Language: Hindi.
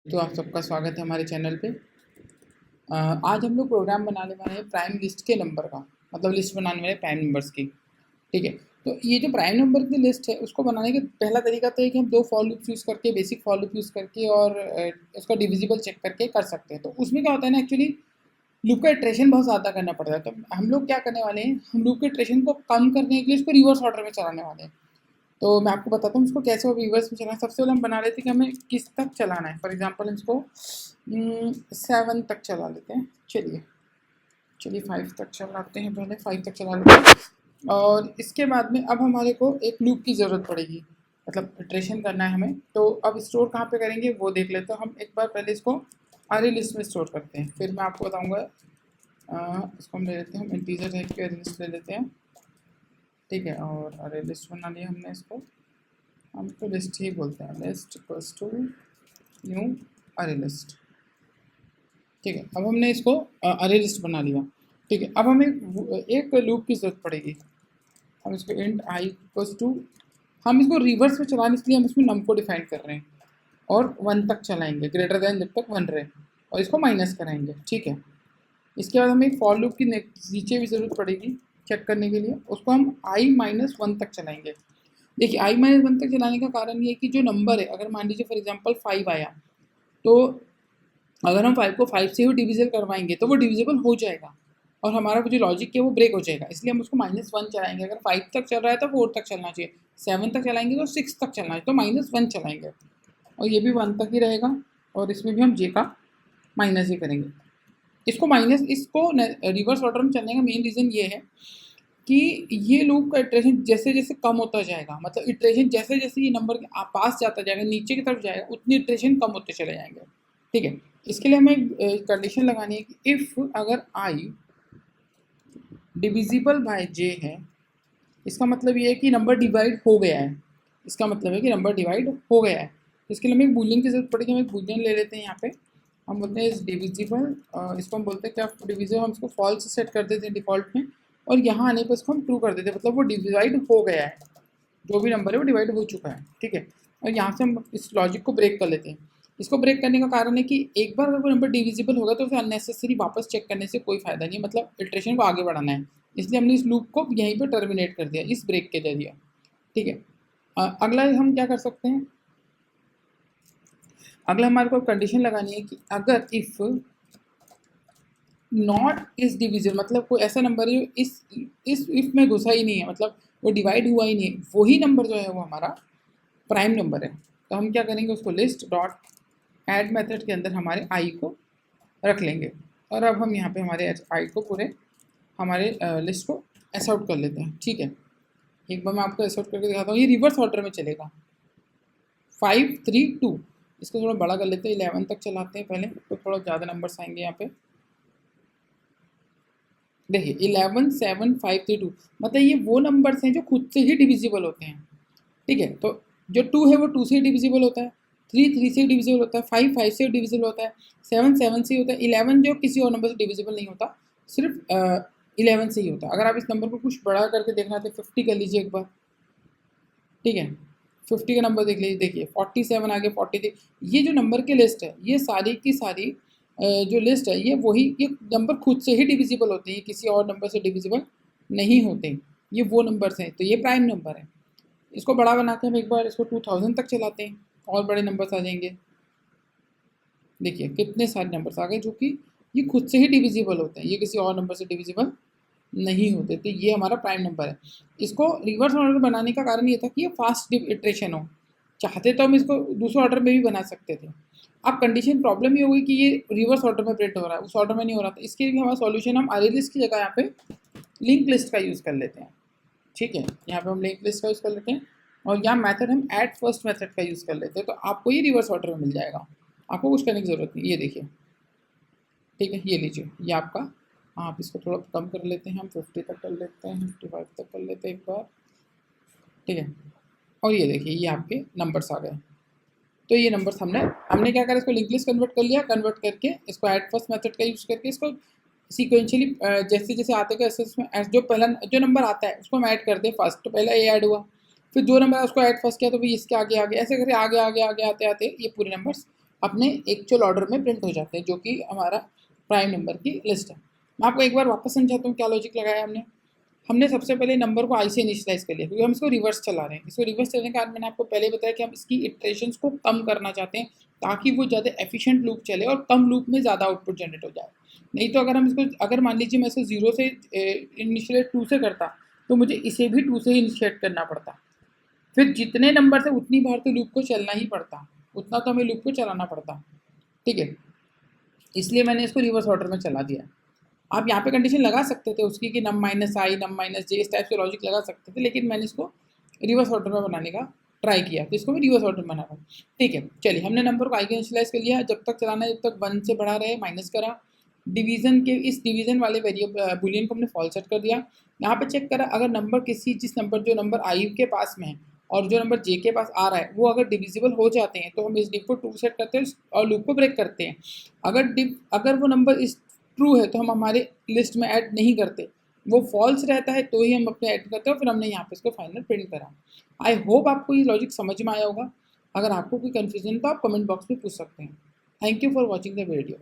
तो आप सबका स्वागत है हमारे चैनल पे। आज हम लोग प्रोग्राम बनाने वाले हैं प्राइम लिस्ट के नंबर का, मतलब लिस्ट बनाने वाले प्राइम नंबर्स की। ठीक है, तो ये जो प्राइम नंबर की लिस्ट है उसको बनाने का पहला तरीका तो है कि हम दो फॉर लूप्स यूज़ करके, बेसिक फॉर लूप यूज़ करके और उसका डिविजिबल चेक करके कर सकते हैं। तो उसमें क्या होता है ना, एक्चुअली लूप का इटरेशन बहुत ज़्यादा करना पड़ता है। तो हम लोग क्या करने वाले हैं, हम लूप के इटरेशन को कम करने के लिए उसको रिवर्स ऑर्डर में चलाने वाले हैं। तो मैं आपको बताता हूँ उसको कैसे वो रिवर्स में चलाना है। सबसे पहले हम बना लेते हैं कि हमें किस तक चलाना है। फॉर एग्जांपल हम इसको 7 तक चला लेते हैं। चलिए चलिए 5 तक चलाते हैं, पहले 5 तक चला लेते हैं। और इसके बाद में अब हमारे को एक लूप की ज़रूरत पड़ेगी, मतलब इटरेशन करना है हमें। तो अब स्टोर कहाँ पे करेंगे वो देख लेते हैं। हम एक बार पहले इसको अरे लिस्ट में स्टोर करते हैं, फिर मैं आपको बताऊँगा। इसको हम ले लेते हैं, हम इंटीजर टाइप के अरे लिस्ट ले लेते हैं। ठीक है, और अरे लिस्ट बना लिया हमने इसको। हम तो लिस्ट ही बोलते हैं, लिस्ट इक्वल्स टू न्यू अरे लिस्ट। ठीक है, अब हमने इसको अरे लिस्ट बना लिया। ठीक है, अब हमें एक लूप की ज़रूरत पड़ेगी। हम इसको इंट आई इक्वल्स टू, हम इसको रिवर्स में चलाने के लिए हम इसमें नम को डिफाइन कर रहे हैं और 1 तक चलाएंगे, ग्रेटर देन जब तक 1 रहे, और इसको माइनस कराएंगे। ठीक है, इसके बाद हमें एक फॉर लूप की नीचे भी ज़रूरत पड़ेगी चेक करने के लिए, उसको हम i-1 तक चलाएंगे। देखिए i-1 तक चलाने का कारण ये है कि जो नंबर है, अगर मान लीजिए फॉर एग्जांपल 5 आया, तो अगर हम 5 को 5 से ही डिविजल करवाएंगे तो वो डिविजिबल हो जाएगा और हमारा जो लॉजिक है वो ब्रेक हो जाएगा। इसलिए हम उसको -1 चलाएंगे। अगर 5 तक चल रहा है तो 4 तक चलना चाहिए, 7 तक चलाएंगे तो 6 तक चलना चाहिए, तो -1 चलाएंगे। और ये भी 1 तक ही रहेगा, और इसमें भी हम जे का माइनस ही करेंगे। इसको रिवर्स ऑर्डर में चलने का मेन रीज़न ये है कि ये लूप का इटरेशन जैसे जैसे कम होता जाएगा, मतलब इटरेशन जैसे जैसे ये नंबर के पास जाता जाएगा, नीचे की तरफ जाएगा, उतनी इटरेशन कम होते चले जाएंगे। ठीक है, इसके लिए हमें कंडीशन लगानी है कि इफ़ अगर आई डिविजिबल बाय जे है, इसका मतलब ये है कि नंबर डिवाइड हो गया है। इसका मतलब है कि नंबर डिवाइड हो गया है। तो इसके लिए हमें एक बूलियन की जरूरत पड़ेगी। हम एक बूलियन ले लेते हैं यहाँ पे। हम बोलते हैं इस डिविजिबल, इसको हम बोलते हैं क्या, डिविजिबल हम इसको फॉल्स सेट कर देते हैं डिफ़ॉल्ट में, और यहाँ आने पर इसको हम ट्रू कर देते हैं, मतलब वो डिवाइड हो गया है। जो भी नंबर है वो डिवाइड हो चुका है। ठीक है, और यहाँ से हम इस लॉजिक को ब्रेक कर लेते हैं। इसको ब्रेक करने का कारण है कि एक बार अगर कोई नंबर डिविजिबल होगा तो उसे अननेसेसरी वापस चेक करने से कोई फ़ायदा नहीं है, मतलब इटरेशन को आगे बढ़ाना है। इसलिए हमने इस लूप को यहीं पर टर्मिनेट कर दिया इस ब्रेक के जरिए। ठीक है, अगला हम क्या कर सकते हैं, अगला हमारे को कंडीशन लगानी है कि अगर इफ़ नॉट इज डिविजन, मतलब कोई ऐसा नंबर है जो इस इफ में घुसा ही नहीं है, मतलब वो डिवाइड हुआ ही नहीं है, वही नंबर जो है वो हमारा प्राइम नंबर है। तो हम क्या करेंगे, उसको लिस्ट डॉट ऐड मेथड के अंदर हमारे आई को रख लेंगे। और अब हम यहाँ पे हमारे आई को पूरे हमारे लिस्ट को एस आउट कर लेते हैं। ठीक है, एक बार मैं आपको एस आउट करके दिखाता हूँ। ये रिवर्स ऑर्डर में चलेगा, 5 3 2। इसको थोड़ा बड़ा कर लेते हैं, 11 तक चलाते हैं पहले, तो थोड़ा ज़्यादा नंबर्स आएंगे यहाँ पे। देखिए 11 7 5 3 2, मतलब ये वो नंबर्स हैं जो खुद से ही डिविजिबल होते हैं। ठीक है, तो जो 2 है वो 2 से ही डिविजिबल होता है, 3 3 से डिविजिबल होता है, 5 5 से डिविजिबल होता है, 7 7 से होता है, 11 जो किसी और नंबर से डिविजिबल नहीं होता, सिर्फ 11 से ही होता है। अगर आप इस नंबर को कुछ बड़ा करके देखना है तो 50 कर लीजिए एक बार। ठीक है, 50 का नंबर देख लीजिए, देखिए 47 आ गया, 43। ये जो नंबर की लिस्ट है, ये सारी की सारी जो लिस्ट है, ये नंबर खुद से ही डिविजिबल होते हैं, किसी और नंबर से डिविजिबल नहीं होते। ये वो नंबर्स हैं, तो ये प्राइम नंबर है। इसको बड़ा बनाते हैं हम एक बार, इसको 2000 तक चलाते हैं, और बड़े नंबर्स आ जाएंगे। देखिए कितने सारे नंबर्स आ गए जो कि ये खुद से ही डिविजिबल होते हैं, ये किसी और नंबर से डिविजिबल नहीं होते। तो ये हमारा प्राइम नंबर है। इसको रिवर्स ऑर्डर बनाने का कारण ये था कि ये फास्ट इटरेशन हो। चाहते तो हम इसको दूसरे ऑर्डर में भी बना सकते थे। अब कंडीशन प्रॉब्लम ये होगी कि ये रिवर्स ऑर्डर में प्रिंट हो रहा है, उस ऑर्डर में नहीं हो रहा था। इसके लिए हमारा सॉल्यूशन, हम अरे लिस्ट की जगह यहाँ पे लिंक लिस्ट का यूज़ कर लेते हैं। ठीक है, यहाँ पे हम लिंक लिस्ट का यूज़ कर लेते हैं, और यहाँ मेथड हम ऐड फर्स्ट मेथड का यूज़ कर लेते हैं। तो आपको ये रिवर्स ऑर्डर में मिल जाएगा, आपको कुछ करने की ज़रूरत नहीं। ये देखिए, ठीक है, ये लीजिए, ये आपका। आप इसको थोड़ा कम कर लेते हैं, हम 50 तक कर लेते हैं, 55 तक कर लेते हैं एक बार। ठीक है, और ये देखिए, ये आपके नंबर्स आ गए। तो ये नंबर्स हमने हमने क्या करा, इसको लिंक लिस्ट कन्वर्ट कर लिया, कन्वर्ट करके इसको ऐड फर्स्ट मेथड का यूज़ करके इसको सीक्वेंशियली जैसे जैसे आते गए ऐसे इसमें जो पहला जो नंबर आता है उसको हम ऐड कर दें फर्स्ट। तो पहला ए ऐड हुआ, फिर जो नंबर है उसको ऐड फर्स्ट किया, तो फिर इसके आगे आगे ऐसे करके आगे आगे आगे आते आते ये पूरे नंबर्स अपने एक्चुअल ऑर्डर में प्रिंट हो जाते हैं, जो कि हमारा प्राइम नंबर की लिस्ट है। मैं आपको एक बार वापस समझाता हूँ क्या लॉजिक लगाया हमने। हमने सबसे पहले नंबर को आई से इनिशियलाइज कर लिया, क्योंकि हम इसको रिवर्स चला रहे हैं। इसको रिवर्स चलाने के बाद मैंने आपको पहले बताया कि हम इसकी इटरेशंस को कम करना चाहते हैं, ताकि वो ज़्यादा एफिशिएंट लूप चले और कम लूप में ज़्यादा आउटपुट जनरेट हो जाए। नहीं तो अगर हम इसको, अगर मान लीजिए मैं इसको 0 से इनिशिएट 2 से करता, तो मुझे इसे भी 2 से इनिशिएट करना पड़ता। फिर जितने नंबर थे उतनी बार तो लूप को चलना ही पड़ता, उतना तो हमें लूप को चलाना पड़ता। ठीक है, इसलिए मैंने इसको रिवर्स ऑर्डर में चला दिया। आप यहाँ पे कंडीशन लगा सकते थे उसकी कि नम माइनस आई, नम माइनस जे, इस टाइप से लॉजिक लगा सकते थे, लेकिन मैंने इसको रिवर्स ऑर्डर में बनाने का ट्राई किया, तो इसको मैं रिवर्स ऑर्डर में बना रहा हूँ। ठीक है, चलिए हमने नंबर को आई के इनिशियलाइज कर लिया, जब तक चलाना है जब तक 1 से बढ़ा रहे, माइनस करा। डिवीजन के इस डिवीजन वाले वेरिएबल बुलियन को हमने फॉल्स सेट कर दिया। यहाँ पे चेक करा, अगर नंबर किसी जिस नंबर जो नंबर आई के पास में है और जो नंबर जे के पास आ रहा है वो अगर डिविजिबल हो जाते हैं, तो हम इस डिव को 2 सेट करते हैं और लूप को ब्रेक करते हैं। अगर वो नंबर इस ट्रू है तो हम हमारे लिस्ट में ऐड नहीं करते, वो फॉल्स रहता है तो ही हम अपने ऐड करते हैं। फिर हमने यहाँ पे इसको फाइनल प्रिंट करा। आई होप आपको ये लॉजिक समझ में आया होगा। अगर आपको कोई कन्फ्यूजन तो आप कमेंट बॉक्स में पूछ सकते हैं। Thank you for watching the video.